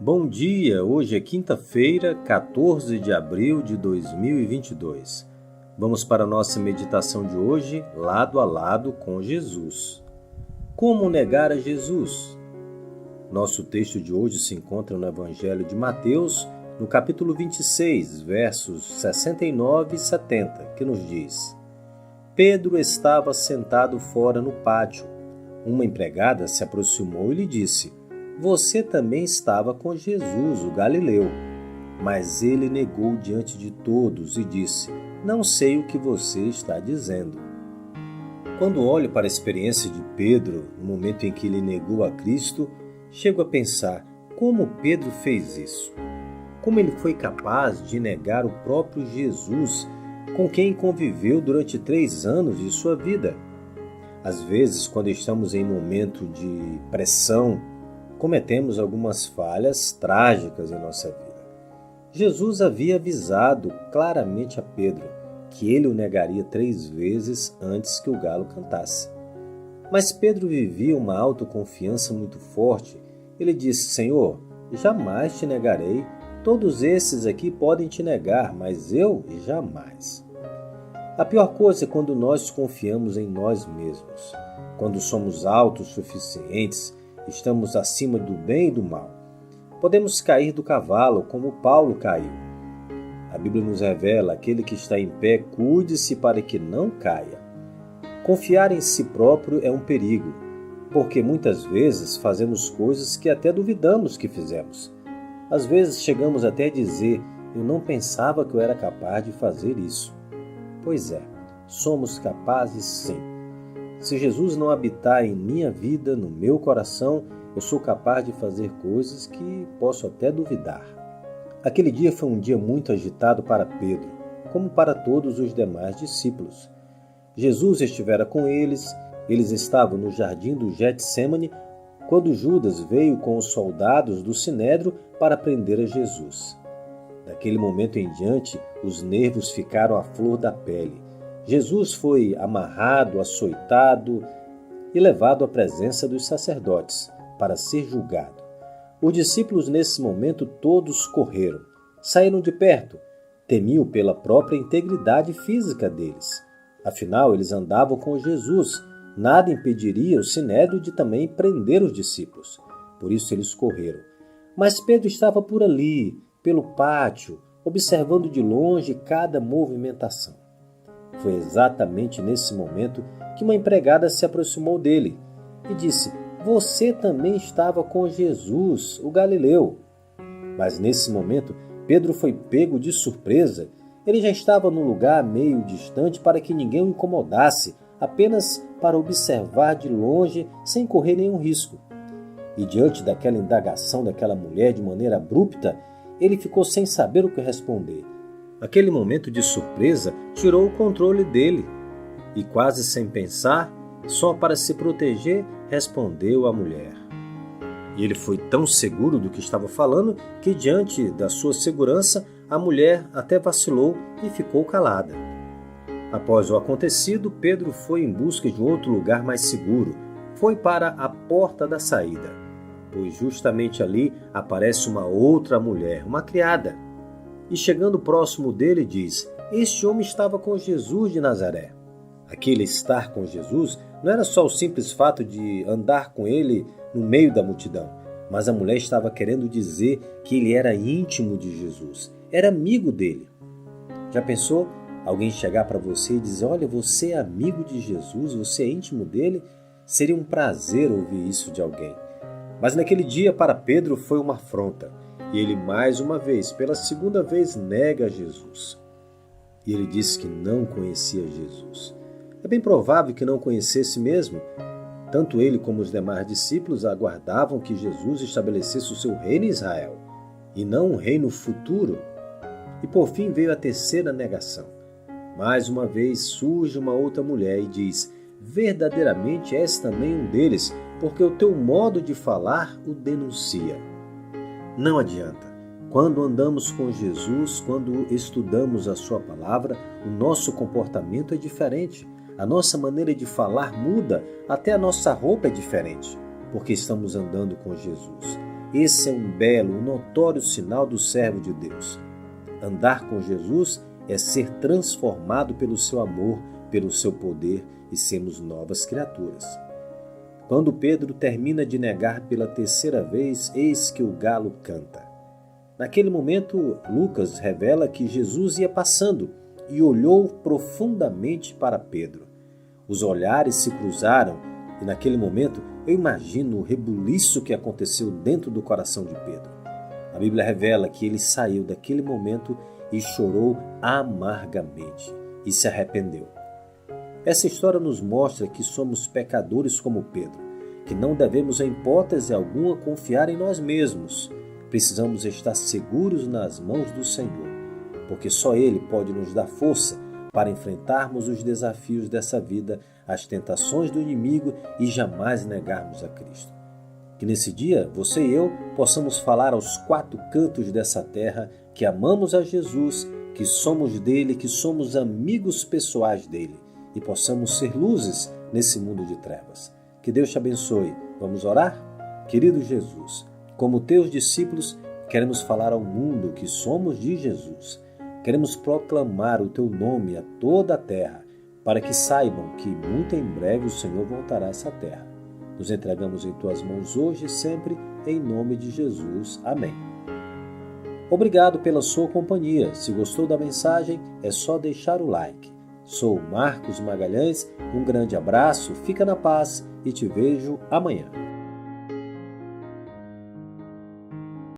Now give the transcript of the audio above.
Bom dia, hoje é quinta-feira, 14 de abril de 2022. Vamos para a nossa meditação de hoje, lado a lado com Jesus. Como negar a Jesus? Nosso texto de hoje se encontra no Evangelho de Mateus, no capítulo 26, versos 69 e 70, que nos diz: Pedro estava sentado fora no pátio. Uma empregada se aproximou e lhe disse: Você também estava com Jesus, o Galileu. Mas ele negou diante de todos e disse: Não sei o que você está dizendo. Quando olho para a experiência de Pedro, no momento em que ele negou a Cristo, chego a pensar como Pedro fez isso. Como ele foi capaz de negar o próprio Jesus, com quem conviveu durante 3 anos de sua vida. Às vezes, quando estamos em momento de pressão, cometemos algumas falhas trágicas em nossa vida. Jesus havia avisado claramente a Pedro que ele o negaria 3 vezes antes que o galo cantasse. Mas Pedro vivia uma autoconfiança muito forte. Ele disse: Senhor, jamais te negarei. Todos esses aqui podem te negar, mas eu jamais. A pior coisa é quando nós confiamos em nós mesmos, quando somos autossuficientes, estamos acima do bem e do mal. Podemos cair do cavalo como Paulo caiu. A Bíblia nos revela: aquele que está em pé, cuide-se para que não caia. Confiar em si próprio é um perigo, porque muitas vezes fazemos coisas que até duvidamos que fizemos. Às vezes chegamos até a dizer: eu não pensava que eu era capaz de fazer isso. Pois é, somos capazes sim. Se Jesus não habitar em minha vida, no meu coração, eu sou capaz de fazer coisas que posso até duvidar. Aquele dia foi um dia muito agitado para Pedro, como para todos os demais discípulos. Jesus estivera com eles estavam no jardim do Getsêmani, quando Judas veio com os soldados do Sinédrio para prender a Jesus. Daquele momento em diante, os nervos ficaram à flor da pele. Jesus foi amarrado, açoitado e levado à presença dos sacerdotes para ser julgado. Os discípulos, nesse momento, todos correram, saíram de perto, temiam pela própria integridade física deles. Afinal, eles andavam com Jesus. Nada impediria o Sinédrio de também prender os discípulos. Por isso eles correram. Mas Pedro estava por ali, pelo pátio, observando de longe cada movimentação. Foi exatamente nesse momento que uma empregada se aproximou dele e disse: Você também estava com Jesus, o Galileu. Mas nesse momento, Pedro foi pego de surpresa. Ele já estava num lugar meio distante para que ninguém o incomodasse, apenas para observar de longe sem correr nenhum risco. E diante daquela indagação daquela mulher de maneira abrupta, ele ficou sem saber o que responder. Aquele momento de surpresa tirou o controle dele e, quase sem pensar, só para se proteger, respondeu à mulher. E ele foi tão seguro do que estava falando que, diante da sua segurança, a mulher até vacilou e ficou calada. Após o acontecido, Pedro foi em busca de outro lugar mais seguro. Foi para a porta da saída, pois justamente ali aparece uma outra mulher, uma criada. E chegando próximo dele diz: Este homem estava com Jesus de Nazaré. Aquele estar com Jesus não era só o simples fato de andar com ele no meio da multidão, mas a mulher estava querendo dizer que ele era íntimo de Jesus, era amigo dele. Já pensou? Alguém chegar para você e dizer: Olha, você é amigo de Jesus, você é íntimo dele? Seria um prazer ouvir isso de alguém. Mas naquele dia para Pedro foi uma afronta. E ele mais uma vez, pela segunda vez, nega Jesus. E ele disse que não conhecia Jesus. É bem provável que não conhecesse mesmo. Tanto ele como os demais discípulos aguardavam que Jesus estabelecesse o seu reino em Israel, e não um reino futuro. E por fim veio a terceira negação. Mais uma vez surge uma outra mulher e diz: Verdadeiramente és também um deles, porque o teu modo de falar o denuncia. Não adianta. Quando andamos com Jesus, quando estudamos a sua palavra, o nosso comportamento é diferente. A nossa maneira de falar muda, até a nossa roupa é diferente, porque estamos andando com Jesus. Esse é um belo, um notório sinal do servo de Deus. Andar com Jesus é ser transformado pelo seu amor, pelo seu poder e sermos novas criaturas. Quando Pedro termina de negar pela terceira vez, eis que o galo canta. Naquele momento, Lucas revela que Jesus ia passando e olhou profundamente para Pedro. Os olhares se cruzaram e naquele momento eu imagino o rebuliço que aconteceu dentro do coração de Pedro. A Bíblia revela que ele saiu daquele momento e chorou amargamente e se arrependeu. Essa história nos mostra que somos pecadores como Pedro, que não devemos em hipótese alguma confiar em nós mesmos. Precisamos estar seguros nas mãos do Senhor, porque só Ele pode nos dar força para enfrentarmos os desafios dessa vida, as tentações do inimigo e jamais negarmos a Cristo. Que nesse dia, você e eu possamos falar aos quatro cantos dessa terra que amamos a Jesus, que somos dele, que somos amigos pessoais dele e possamos ser luzes nesse mundo de trevas. Que Deus te abençoe. Vamos orar? Querido Jesus, como teus discípulos, queremos falar ao mundo que somos de Jesus. Queremos proclamar o teu nome a toda a terra, para que saibam que muito em breve o Senhor voltará a essa terra. Nos entregamos em tuas mãos hoje e sempre, em nome de Jesus. Amém. Obrigado pela sua companhia. Se gostou da mensagem, é só deixar o like. Sou Marcos Magalhães, um grande abraço, fica na paz e te vejo amanhã.